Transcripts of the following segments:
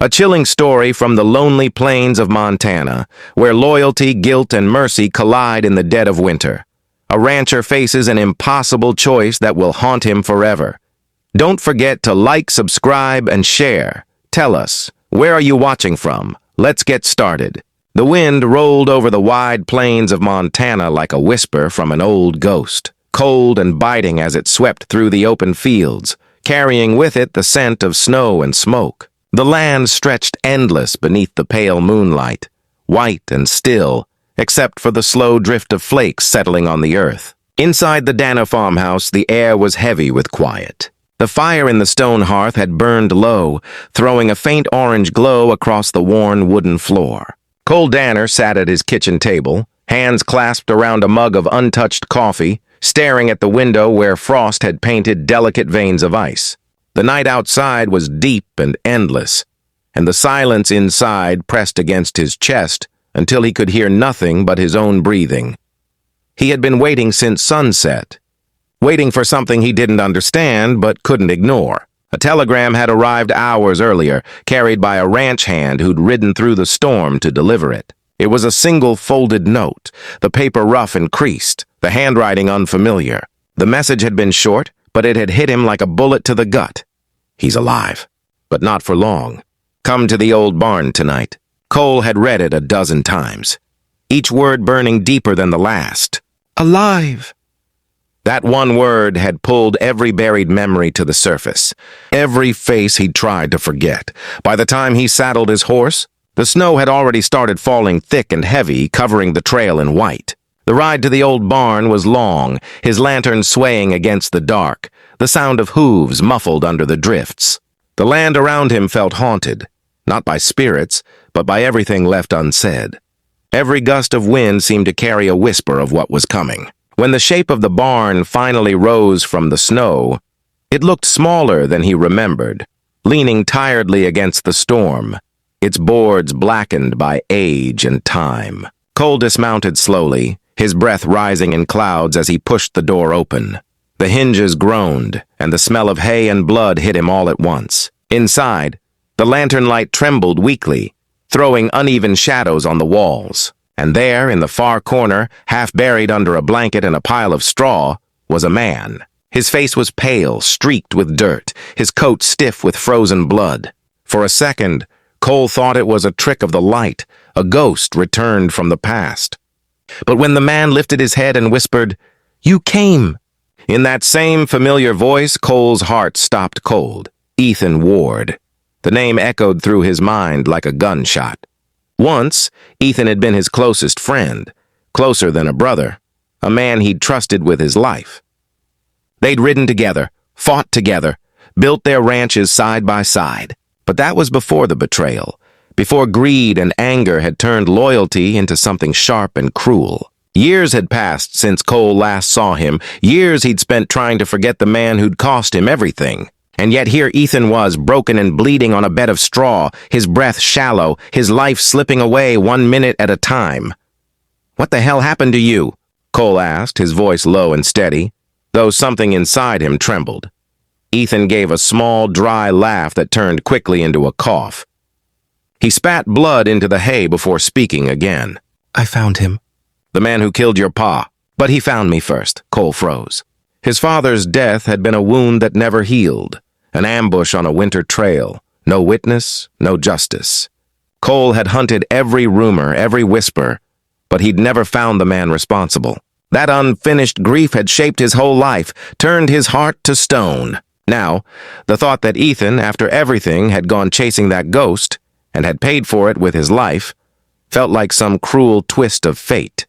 A chilling story from the lonely plains of Montana, where loyalty, guilt, and mercy collide in the dead of winter. A rancher faces an impossible choice that will haunt him forever. Don't forget to like, subscribe, and share. Tell us, where are you watching from? Let's get started. The wind rolled over the wide plains of Montana like a whisper from an old ghost, cold and biting as it swept through the open fields, carrying with it the scent of snow and smoke. The land stretched endless beneath the pale moonlight, white and still, except for the slow drift of flakes settling on the earth. Inside the Dana farmhouse, the air was heavy with quiet. The fire in the stone hearth had burned low, throwing a faint orange glow across the worn wooden floor. Cole Danner sat at his kitchen table, hands clasped around a mug of untouched coffee, staring at the window where frost had painted delicate veins of ice. The night outside was deep and endless, and the silence inside pressed against his chest until he could hear nothing but his own breathing. He had been waiting since sunset, waiting for something he didn't understand but couldn't ignore. A telegram had arrived hours earlier, carried by a ranch hand who'd ridden through the storm to deliver it. It was a single folded note, the paper rough and creased, the handwriting unfamiliar. The message had been short, but it had hit him like a bullet to the gut. He's alive, but not for long. Come to the old barn tonight. Cole had read it a dozen times, each word burning deeper than the last. Alive! That one word had pulled every buried memory to the surface, every face he'd tried to forget. By the time he saddled his horse, the snow had already started falling thick and heavy, covering the trail in white. The ride to the old barn was long, his lantern swaying against the dark, the sound of hooves muffled under the drifts. The land around him felt haunted, not by spirits, but by everything left unsaid. Every gust of wind seemed to carry a whisper of what was coming. When the shape of the barn finally rose from the snow, it looked smaller than he remembered, leaning tiredly against the storm, its boards blackened by age and time. Cole dismounted slowly, his breath rising in clouds as he pushed the door open. The hinges groaned, and the smell of hay and blood hit him all at once. Inside, the lantern light trembled weakly, throwing uneven shadows on the walls. And there, in the far corner, half buried under a blanket and a pile of straw, was a man. His face was pale, streaked with dirt, his coat stiff with frozen blood. For a second, Cole thought it was a trick of the light, a ghost returned from the past. But when the man lifted his head and whispered, "You came," in that same familiar voice, Cole's heart stopped cold. Ethan Ward. The name echoed through his mind like a gunshot. Once, Ethan had been his closest friend, closer than a brother, a man he'd trusted with his life. They'd ridden together, fought together, built their ranches side by side. But that was before the betrayal, before greed and anger had turned loyalty into something sharp and cruel. Years had passed since Cole last saw him, years he'd spent trying to forget the man who'd cost him everything. And yet here Ethan was, broken and bleeding on a bed of straw, his breath shallow, his life slipping away 1 minute at a time. "What the hell happened to you?" Cole asked, his voice low and steady, though something inside him trembled. Ethan gave a small, dry laugh that turned quickly into a cough. He spat blood into the hay before speaking again. "I found him." "The man who killed your pa." "But he found me first." Cole froze. His father's death had been a wound that never healed. An ambush on a winter trail. No witness, no justice. Cole had hunted every rumor, every whisper, but he'd never found the man responsible. That unfinished grief had shaped his whole life, turned his heart to stone. Now, the thought that Ethan, after everything, had gone chasing that ghost, and had paid for it with his life, felt like some cruel twist of fate.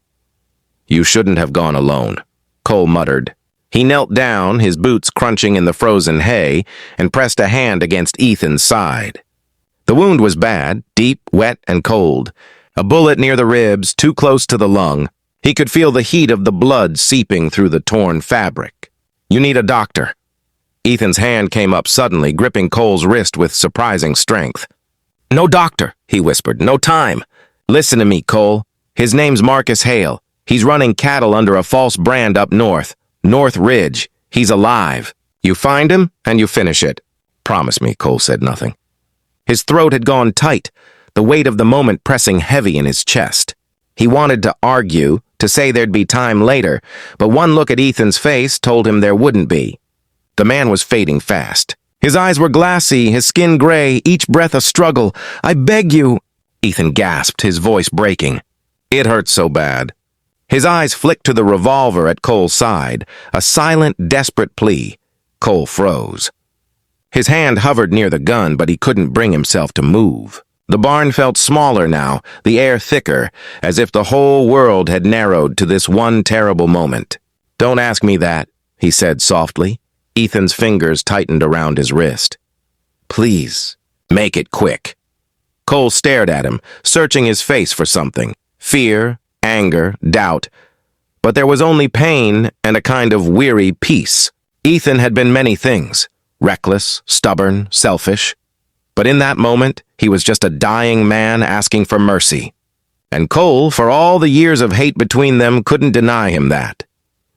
"You shouldn't have gone alone," Cole muttered. He knelt down, his boots crunching in the frozen hay, and pressed a hand against Ethan's side. The wound was bad, deep, wet, and cold. A bullet near the ribs, too close to the lung. He could feel the heat of the blood seeping through the torn fabric. "You need a doctor." Ethan's hand came up suddenly, gripping Cole's wrist with surprising strength. "No doctor," he whispered. "No time. Listen to me, Cole. His name's Marcus Hale. He's running cattle under a false brand up north. North Ridge. He's alive. You find him, and you finish it." "Promise me." Cole said nothing. His throat had gone tight, the weight of the moment pressing heavy in his chest. He wanted to argue, to say there'd be time later, but one look at Ethan's face told him there wouldn't be. The man was fading fast. His eyes were glassy, his skin gray, each breath a struggle. "I beg you," Ethan gasped, his voice breaking. It hurt so bad. His eyes flicked to the revolver at Cole's side, a silent, desperate plea. Cole froze. His hand hovered near the gun, but he couldn't bring himself to move. The barn felt smaller now, the air thicker, as if the whole world had narrowed to this one terrible moment. "Don't ask me that," he said softly. Ethan's fingers tightened around his wrist. "Please, make it quick." Cole stared at him, searching his face for something. Fear, anger, doubt. But there was only pain and a kind of weary peace. Ethan had been many things. Reckless, stubborn, selfish. But in that moment, he was just a dying man asking for mercy. And Cole, for all the years of hate between them, couldn't deny him that.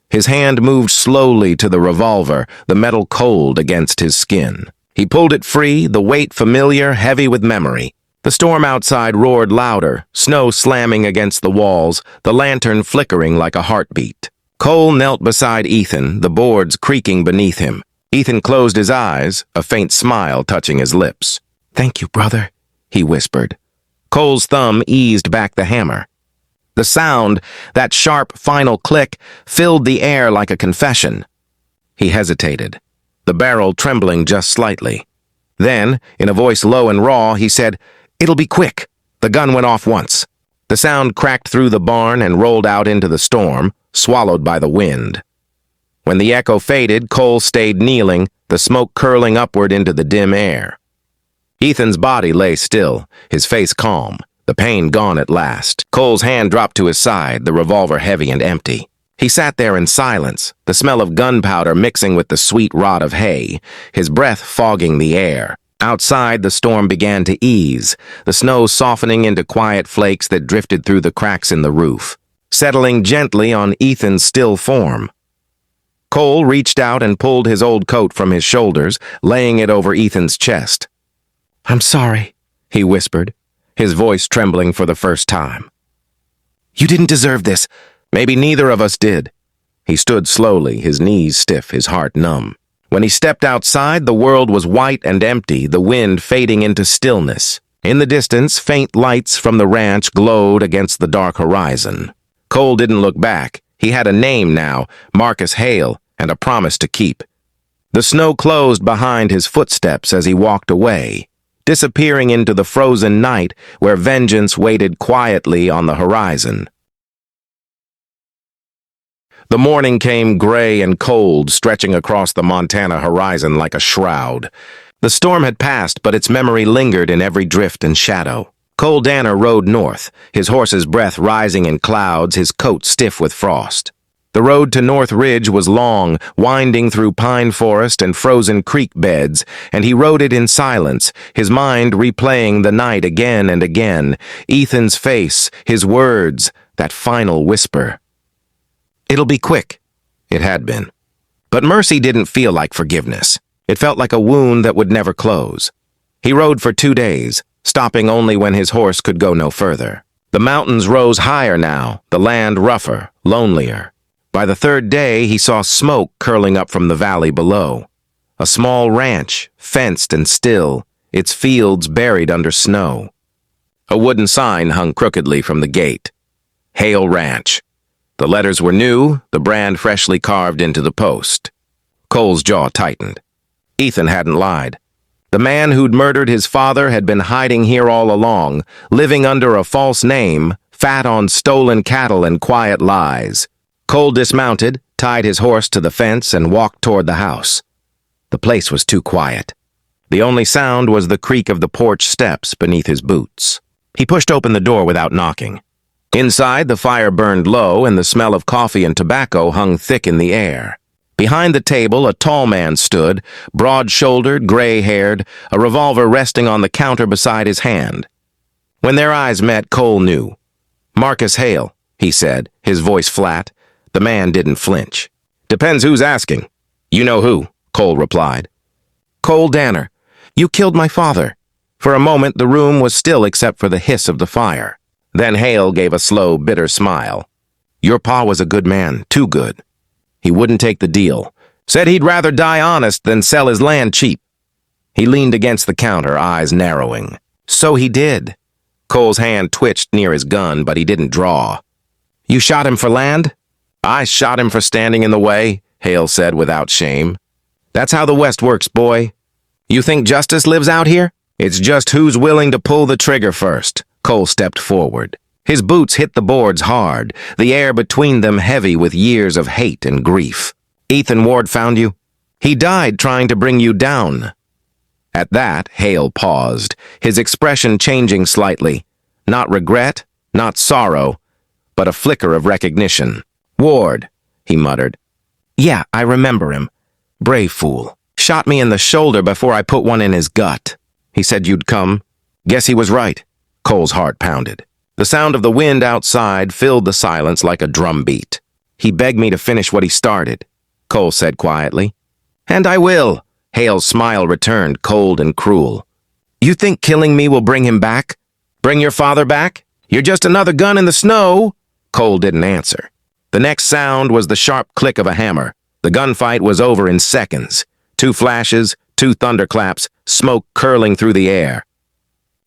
His hand moved slowly to the revolver, the metal cold against his skin. He pulled it free, the weight familiar, heavy with memory. The storm outside roared louder, snow slamming against the walls, the lantern flickering like a heartbeat. Cole knelt beside Ethan, the boards creaking beneath him. Ethan closed his eyes, a faint smile touching his lips. "Thank you, brother," he whispered. Cole's thumb eased back the hammer. The sound, that sharp final click, filled the air like a confession. He hesitated, the barrel trembling just slightly. Then, in a voice low and raw, he said, "It'll be quick." The gun went off once. The sound cracked through the barn and rolled out into the storm, swallowed by the wind. When the echo faded, Cole stayed kneeling, the smoke curling upward into the dim air. Ethan's body lay still, his face calm, the pain gone at last. Cole's hand dropped to his side, the revolver heavy and empty. He sat there in silence, the smell of gunpowder mixing with the sweet rot of hay, his breath fogging the air. Outside, the storm began to ease, the snow softening into quiet flakes that drifted through the cracks in the roof, settling gently on Ethan's still form. Cole reached out and pulled his old coat from his shoulders, laying it over Ethan's chest. "I'm sorry," he whispered, his voice trembling for the first time. "You didn't deserve this. Maybe neither of us did." He stood slowly, his knees stiff, his heart numb. When he stepped outside, the world was white and empty, the wind fading into stillness. In the distance, faint lights from the ranch glowed against the dark horizon. Cole didn't look back. He had a name now, Marcus Hale, and a promise to keep. The snow closed behind his footsteps as he walked away, disappearing into the frozen night where vengeance waited quietly on the horizon. The morning came gray and cold, stretching across the Montana horizon like a shroud. The storm had passed, but its memory lingered in every drift and shadow. Cole Danner rode north, his horse's breath rising in clouds, his coat stiff with frost. The road to North Ridge was long, winding through pine forest and frozen creek beds, and he rode it in silence, his mind replaying the night again and again, Ethan's face, his words, that final whisper. "It'll be quick." It had been. But mercy didn't feel like forgiveness. It felt like a wound that would never close. He rode for 2 days, stopping only when his horse could go no further. The mountains rose higher now, the land rougher, lonelier. By the 3rd day, he saw smoke curling up from the valley below. A small ranch, fenced and still, its fields buried under snow. A wooden sign hung crookedly from the gate. Hale Ranch. The letters were new, the brand freshly carved into the post. Cole's jaw tightened. Ethan hadn't lied. The man who'd murdered his father had been hiding here all along, living under a false name, fat on stolen cattle and quiet lies. Cole dismounted, tied his horse to the fence, and walked toward the house. The place was too quiet. The only sound was the creak of the porch steps beneath his boots. He pushed open the door without knocking. Inside, the fire burned low, and the smell of coffee and tobacco hung thick in the air. Behind the table, a tall man stood, broad-shouldered, gray-haired, a revolver resting on the counter beside his hand. When their eyes met, Cole knew. "Marcus Hale," he said, his voice flat. The man didn't flinch. "Depends who's asking." "You know who," Cole replied. "Cole Danner. You killed my father." For a moment, the room was still except for the hiss of the fire. Then Hale gave a slow, bitter smile. Your pa was a good man, too good. He wouldn't take the deal. Said he'd rather die honest than sell his land cheap. He leaned against the counter, eyes narrowing. So he did. Cole's hand twitched near his gun, but he didn't draw. You shot him for land? I shot him for standing in the way, Hale said without shame. That's how the West works, boy. You think justice lives out here? It's just who's willing to pull the trigger first. Cole stepped forward. His boots hit the boards hard, the air between them heavy with years of hate and grief. Ethan Ward found you? He died trying to bring you down. At that, Hale paused, his expression changing slightly. Not regret, not sorrow, but a flicker of recognition. Ward, he muttered. Yeah, I remember him. Brave fool. Shot me in the shoulder before I put one in his gut. He said you'd come. Guess he was right. Cole's heart pounded. The sound of the wind outside filled the silence like a drumbeat. He begged me to finish what he started, Cole said quietly. And I will. Hale's smile returned, cold and cruel. You think killing me will bring him back? Bring your father back? You're just another gun in the snow. Cole didn't answer. The next sound was the sharp click of a hammer. The gunfight was over in seconds. 2 flashes, 2 thunderclaps, smoke curling through the air.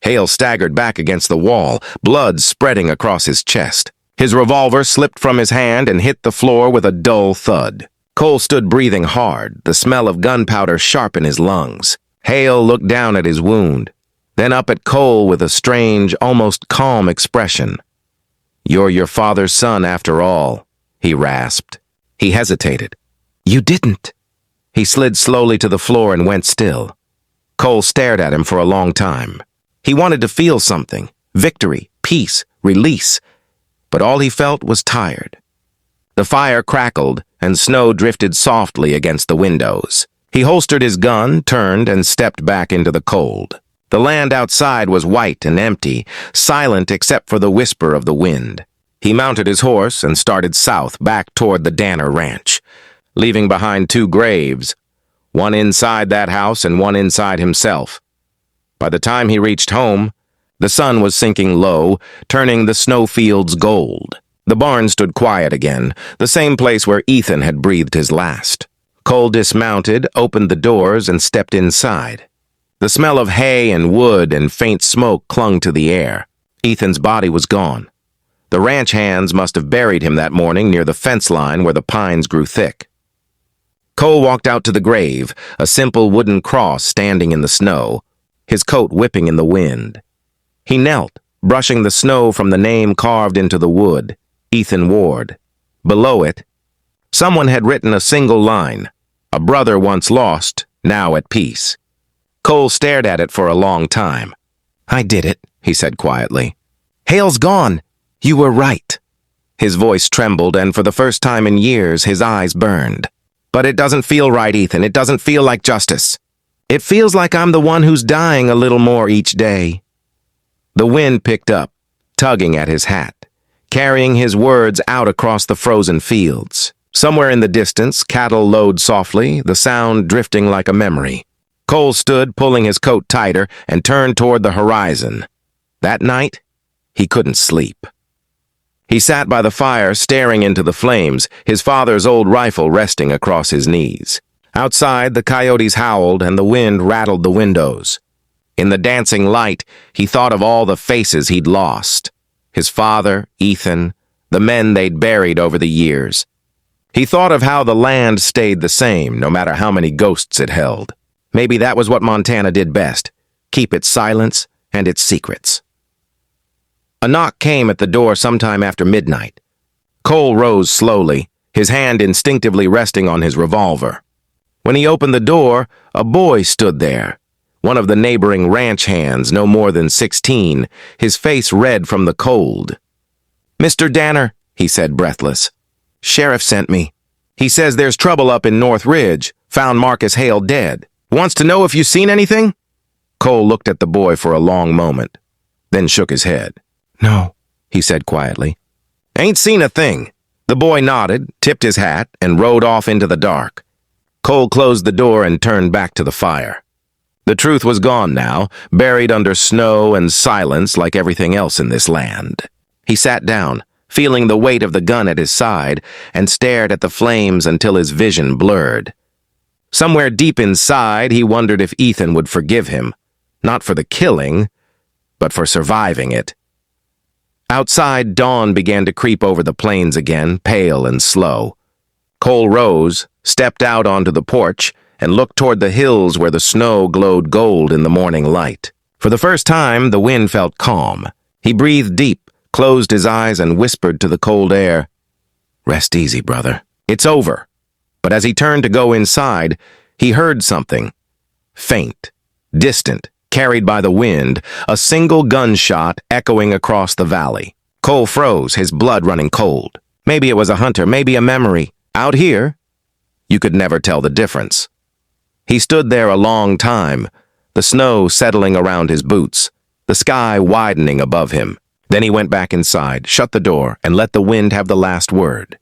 Hale staggered back against the wall, blood spreading across his chest. His revolver slipped from his hand and hit the floor with a dull thud. Cole stood breathing hard, the smell of gunpowder sharp in his lungs. Hale looked down at his wound, then up at Cole with a strange, almost calm expression. You're your father's son after all, he rasped. He hesitated. You didn't. He slid slowly to the floor and went still. Cole stared at him for a long time. He wanted to feel something, victory, peace, release, but all he felt was tired. The fire crackled, and snow drifted softly against the windows. He holstered his gun, turned, and stepped back into the cold. The land outside was white and empty, silent except for the whisper of the wind. He mounted his horse and started south back toward the Danner Ranch, leaving behind 2 graves, one inside that house and one inside himself. By the time he reached home, the sun was sinking low, turning the snowfields gold. The barn stood quiet again, the same place where Ethan had breathed his last. Cole dismounted, opened the doors, and stepped inside. The smell of hay and wood and faint smoke clung to the air. Ethan's body was gone. The ranch hands must have buried him that morning near the fence line where the pines grew thick. Cole walked out to the grave, a simple wooden cross standing in the snow, his coat whipping in the wind. He knelt, brushing the snow from the name carved into the wood, Ethan Ward. Below it, someone had written a single line, a brother once lost, now at peace. Cole stared at it for a long time. I did it, he said quietly. Hale's gone. You were right. His voice trembled, and for the first time in years, his eyes burned. But it doesn't feel right, Ethan. It doesn't feel like justice. It feels like I'm the one who's dying a little more each day. The wind picked up, tugging at his hat, carrying his words out across the frozen fields. Somewhere in the distance, cattle lowed softly, the sound drifting like a memory. Cole stood, pulling his coat tighter, and turned toward the horizon. That night, he couldn't sleep. He sat by the fire, staring into the flames, his father's old rifle resting across his knees. Outside, the coyotes howled and the wind rattled the windows. In the dancing light, he thought of all the faces he'd lost. His father, Ethan, the men they'd buried over the years. He thought of how the land stayed the same, no matter how many ghosts it held. Maybe that was what Montana did best, keep its silence and its secrets. A knock came at the door sometime after midnight. Cole rose slowly, his hand instinctively resting on his revolver. When he opened the door, a boy stood there, one of the neighboring ranch hands, no more than 16, his face red from the cold. Mr. Danner, he said breathless. Sheriff sent me. He says there's trouble up in North Ridge, found Marcus Hale dead. Wants to know if you seen anything? Cole looked at the boy for a long moment, then shook his head. No, he said quietly. Ain't seen a thing. The boy nodded, tipped his hat, and rode off into the dark. Cole closed the door and turned back to the fire. The truth was gone now, buried under snow and silence like everything else in this land. He sat down, feeling the weight of the gun at his side, and stared at the flames until his vision blurred. Somewhere deep inside, he wondered if Ethan would forgive him, not for the killing, but for surviving it. Outside, dawn began to creep over the plains again, pale and slow. Cole rose, stepped out onto the porch, and looked toward the hills where the snow glowed gold in the morning light. For the first time, the wind felt calm. He breathed deep, closed his eyes, and whispered to the cold air, "Rest easy, brother. It's over." But as he turned to go inside, he heard something. Faint, distant, carried by the wind, a single gunshot echoing across the valley. Cole froze, his blood running cold. Maybe it was a hunter, maybe a memory. Out here, you could never tell the difference. He stood there a long time, the snow settling around his boots, the sky widening above him. Then he went back inside, shut the door, and let the wind have the last word.